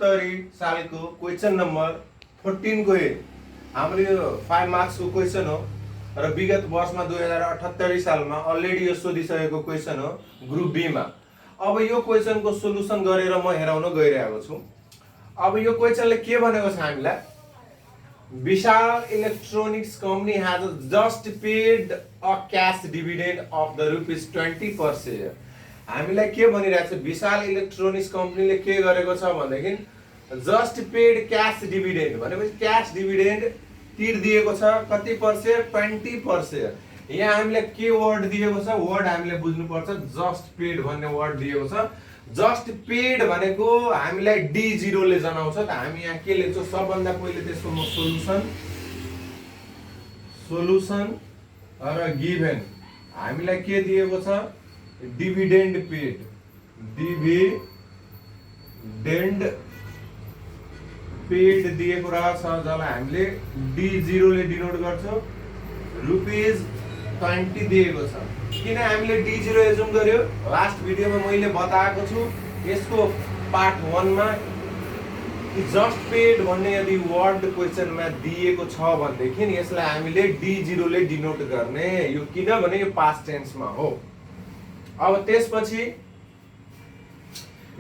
1978 सालको question number 14 को हाम्रो यो 5 मार्क्स को क्वेसन हो र विगत वर्षमा 2078 सालमा अलरेडी यो सोधिसकेको क्वेसन हो ग्रुप बी मा। अब यो क्वेसन को सोलुसन गरेर म हेराउन गइरहेको छु। अब यो क्वेसनले के भनेको छ हामीलाई, Vishal Electronics Company has just paid a cash dividend of the ₹20 per share. हामीलाई के भनिरहेको छ, विशाल इलेक्ट्रोनिक्स कम्पनीले के गरेको छ भनेदेखि जस्ट पेड क्याश डिभिडेन्ड भनेपछि क्याश डिभिडेन्ड तिर्दिएको छ कति पर शेयर 20 पर शेयर। यहाँ हामीले के वर्ड दिएको छ, वर्ड हामीले बुझ्नुपर्छ, जस्ट पेड भन्ने वर्ड दिएको छ। जस्ट पेड भनेको हामीलाई D0 ले जनाउँछ। त हामी यहाँ के लेख्छौँ, सबभन्दा पहिले त्यसको सोलुसन र गिभन हामीलाई के दिएको छ, डिभिडेन्ड पेड, डिभिडेन्ड पेड दिएको रहेछ जसलाई हामीले D0 ले डिनोट गर्छौँ। ₹20 दिएको छ। किन हामीले D0 एजुम गर्यो, लास्ट भिडियोमा मैले बताएको छु यसको पार्ट 1 मा कि जस्ट पेड भन्ने यदि वर्ड क्वेसनमा दिएको छ भनेदेखि यसलाई हामीले D0 ले डिनोट गर्ने, यो किनभने यो पास्ट टेन्समा हो। अब त्यसपछि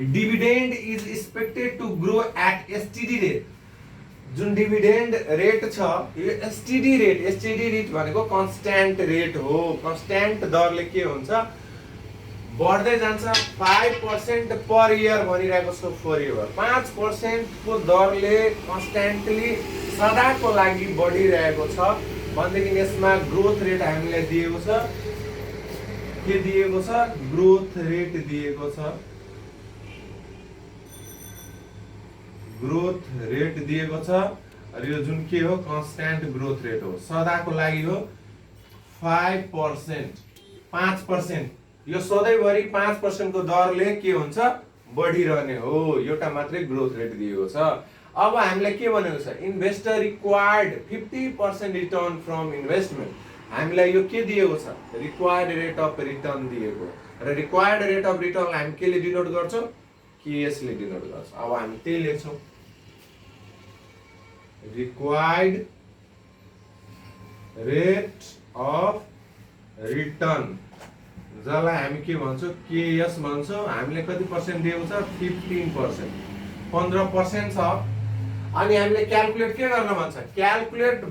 dividend is expected to grow at STD rate. जुन डिभिडेन्ड रेट छ यो एसटीडी रेट भनेको कन्स्ट्यान्ट रेट हो। कन्स्ट्यान्ट दरले के हुन्छ, बढ्दै जान्छ। 5% पर इयर भनिरहेको छ फर इयर। 5% को दरले कन्स्ट्यान्टली सदाको लागि बढिरहेको छ भनेदेखि यसमा ग्रोथ रेट हामीलाई दिएको छ, के दिएको छ, ग्रोथ रेट दिएको छ। ग्रोथ रेट दिएको छ र यो जुन के हो, कन्स्ट्यान्ट ग्रोथ रेट हो, सदाको लागि हो। 5%, 5% यो सधैँभरि 5% को दरले के हुन्छ, बढिरहने हो। एउटा मात्रै ग्रोथ रेट दिएको छ। अब हामीलाई के भनेको छ, investor required 50% return from investment. हामीलाई यो के दिएको छ, रिक्वायर्ड रेट अफ रिटर्न दिएको र रिक्वायर्ड रेट अफ रिटर्न हामी केले डिनोट गर्छौँ, केएस ले डिनोट गर्छौँ। अब हामी त्यही लेख्छौँ, रिक्वायर्ड रेट अफ रिटर्न जसलाई हामी के भन्छौँ, केएस भन्छौँ। हामीले कति पर्सेन्ट दिएको छ, 15%, 15% छ। अनि हामीले क्याल्कुलेट के गर्न भन्छ, calculate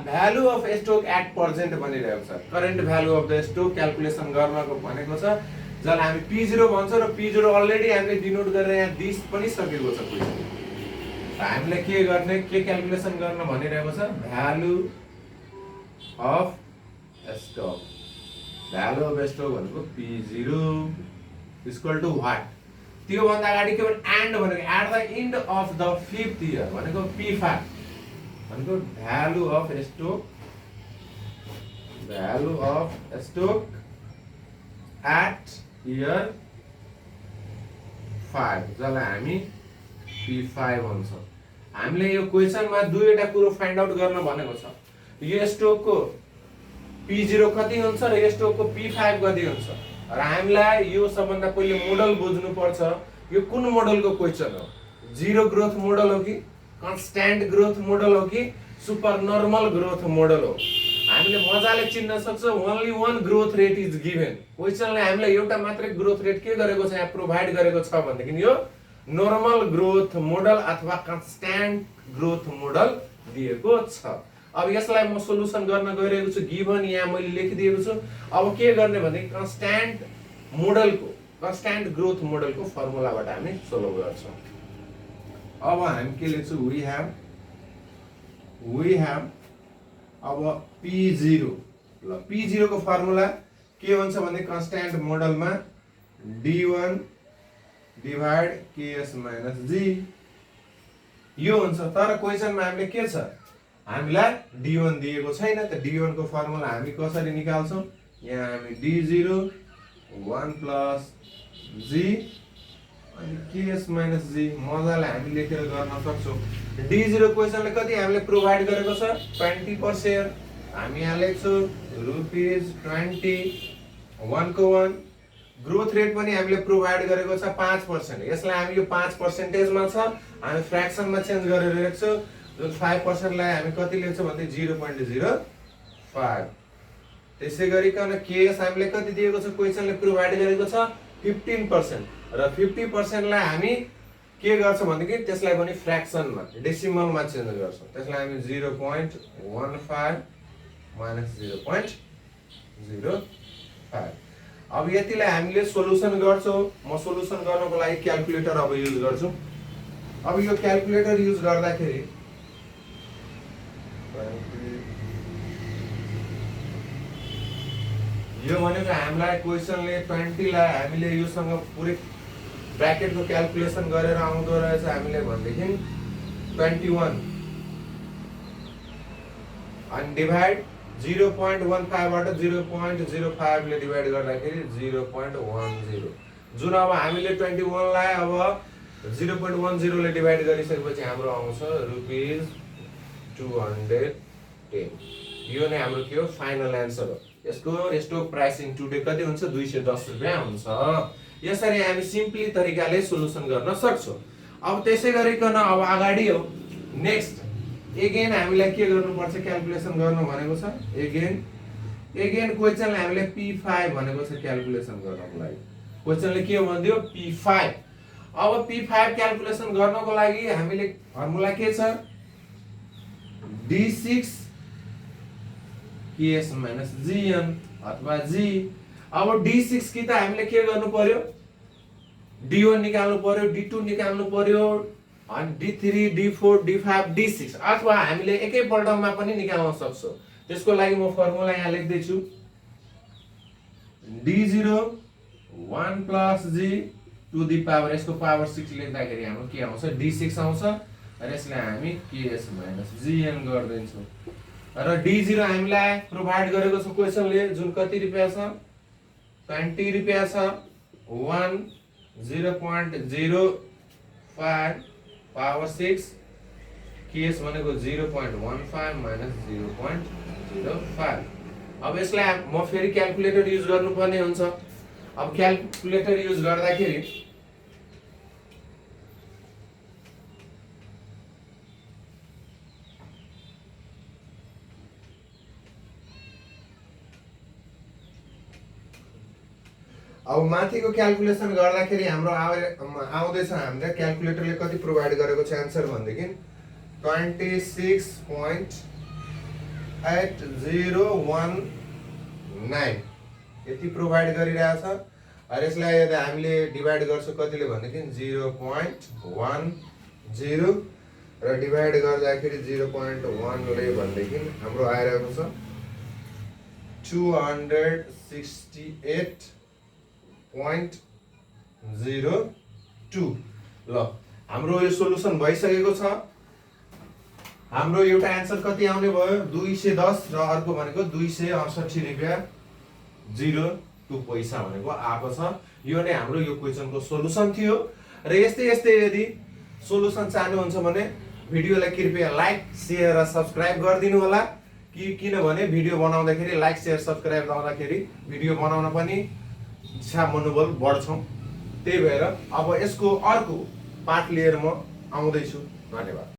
value of stock at present भनिरहेको छ। Current value of the stock calculation गर्नको भनेको छ, जसलाई हामी P0 भन्छौँ र P0 अलरेडी हामीले डिनोट गरेर यहाँ दिस पनि सकेको छ क्वेसन। हामीलाई के गर्ने, के क्याल्कुलेसन गर्न भनिरहेको छ, value of stock. Value of stock भनेको P0 इक्वल टु व्हाट, त्यो भन्दा अगाडि के भन्छ, एन्ड भनेको at the end of the 5th year भनेको P5 भनेको value of stock, value of stock at year 5 जसलाई हामी P5 भन्छौँ। हामीले यो क्वेसनमा दुईवटा कुरो फाइन्ड आउट गर्न भनेको छ, यो स्टकको P0 कति हुन्छ र यो स्टकको P5 कति हुन्छ। र हामीलाई यो सबभन्दा पहिले मोडल बुझ्नु पर्छ, यो कुन मोडलको क्वेसन हो, जीरो ग्रोथ मोडल हो कि कन्स्ट्यान्ट ग्रोथ मोडल हो कि सुपर नर्मल ग्रोथ मोडल हो। हामीले मजाले चिन्न सक्छौँ, only one growth rate is given. क्वेसनले हामीलाई एउटा मात्रै ग्रोथ रेट के गरेको छ, यहाँ प्रोभाइड गरेको छ भनेदेखि यो नर्मल ग्रोथ मोडल अथवा कन्स्ट्यान्ट ग्रोथ मोडल दिएको छ। अब यसलाई म सोलुसन गर्न गइरहेको छु, गिभन यहाँ मैले लेखिदिएको छु। अब के गर्ने भने कन्स्ट्यान्ट मोडलको, कन्स्ट्यान्ट ग्रोथ मोडलको फर्मुलाबाट हामी सोल्भ गर्छौँ। अब हामी के लेख्छौँ, वी हैव अब P0 ल P0 को फर्मुला के हुन्छ भने कन्स्ट्यान्ट मोडलमा D1 divide KS minus G यो हुन्छ। तर क्वेसनमा हामीले के छ, हामीलाई D1 दिएको छैन। त D1 को फर्मुला हामी कसरी निकाल्छौँ, यहाँ हामी D0 1 प्लस G अनि KS माइनस G मजाले हामी लेखेर गर्न सक्छौँ। D0 क्वेसनले कति हामीले प्रोभाइड गरेको छ, 20 पर शेयर। हामी यहाँ लेख्छौँ ₹20, 1 को 1 ग्रोथ रेट पनि हामीले प्रोभाइड गरेको छ 5%। यसलाई हामी यो 5% मा छ, हामी फ्र्याक्सनमा चेन्ज गरेर लेख्छौँ। जुन 5% लाई हामी कति लेख्छौँ भन्दै 0.05। त्यसै गरिकन केएस हामीले कति दिएको छ, क्वेशनले प्रोभाइड गरेको छ 15% र 50% लाई हामी के गर्छौँ भनेदेखि त्यसलाई पनि फ्र्याक्सनमा डेसिमलमा चेन्ज गर्छौँ। त्यसलाई हामी 0.15 माइनस 0.05। अब यतिलाई हामीले सोलुसन गर्छौँ। म सोलुसन गर्नको लागि क्याल्कुलेटर अब युज गर्छु। अब यो क्याल्कुलेटर युज गर्दाखेरि यो भनेको हामीलाई क्वेशनले 20 लाई हामीले योसँग पुरै ब्र्याकेटको क्याल्कुलेसन गरेर आउँदो रहेछ। हामीले भनेदेखि 21 अनि डिभाइड 0.15 बाट 0.05 ले डिभाइड गर्दाखेरि 0.10। जुन अब हामीले 21 लाई अब 0.10 ले डिभाइड गरिसकेपछि हाम्रो आउँछ रुपीज 210। यो नै हाम्रो के हो, फाइनल एन्सर हो। यसको स्टक प्राइसिङ टुडे कति हुन्छ, 210 रुपैयाँ हुन्छ। यसरी हामी सिम्पली तरिकाले सोलुसन गर्न सक्छौँ। अब त्यसै गरिकन अब अगाडि हो नेक्स्ट एगेन हामीलाई के गर्नुपर्छ, क्याल्कुलेसन गर्नु भनेको छ। एगेन क्वेशनले हामीले P5 भनेको छ क्याल्कुलेसन गर्नको लागि। क्वेशनले के भन्दियो, P5। अब P5 क्याल्कुलेसन गर्नको लागि हामीले फर्मुला के छ, D6 KS minus GN अथवा G। अब D6 कि त हामीले के गर्नु पर्यो, D1 निकाल्नु पर्यो, D2 निकाल्नु पर्यो, अनि D3 D4 D5 D6 अथवा हामीले एकै पल्टमा पनि निकाल्न सक्छौँ। त्यसको लागि म फर्मुला यहाँ लेख्दै छु। D0 1 plus G to the power, यसको पावर 6 लेख्दाखेरि हाम्रो के आउँछ, D6 आउँछ र यसलाई हामी KS minus GN गर्दैछौँ। र D0 हामीलाई प्रोभाइड गरेको छ क्वेशनले, जुन कति रुपैयाँ छ, 20 रुपैयाँ छ। 1 0.05 पावर 6 केएस भनेको 0.15 माइनस 0.05। अब यसलाई म फेरि क्याल्कुलेटर युज गर्नुपर्ने हुन्छ। अब क्याल्कुलेटर युज गर्दाखेरि अब माथिको क्याल्कुलेसन गर्दाखेरि हाम्रो आउँदैछ, हामीले क्याल्कुलेटरले कति प्रोभाइड गरेको छ एन्सर भन्देखि 26.8019 यति प्रोभाइड गरिरहेछ। र यसलाई यदि हामीले डिभाइड गर्छौँ कतिले भन्देखि 0.10 र डिभाइड गर्दाखेरि 0.1 ले भन्देखि हाम्रो आइरहेको छ 268.02। ल हाम्रो यो सोलुसन भइसकेको छ। हाम्रो एउटा एन्सर कति आउने भयो, 210 र अर्को भनेको 268 रुपैयाँ 02 पैसा भनेको आएको छ। यो नै हाम्रो यो क्वेशनको सोलुसन थियो। र यस्तै यस्तै यदि सोलुसन चाहनुहुन्छ भने भिडियोलाई कृपया लाइक शेयर र सब्स्क्राइब गरिदिनु होला। किनभने भिडियो बनाउँदाखेरि लाइक शेयर सब्स्क्राइब गर्दाखेरि भिडियो बनाउन पनि इच्छा मनोबल बढ्छौँ। त्यही भएर अब यसको अर्को पार्ट लिएर म आउँदैछु। धन्यवाद।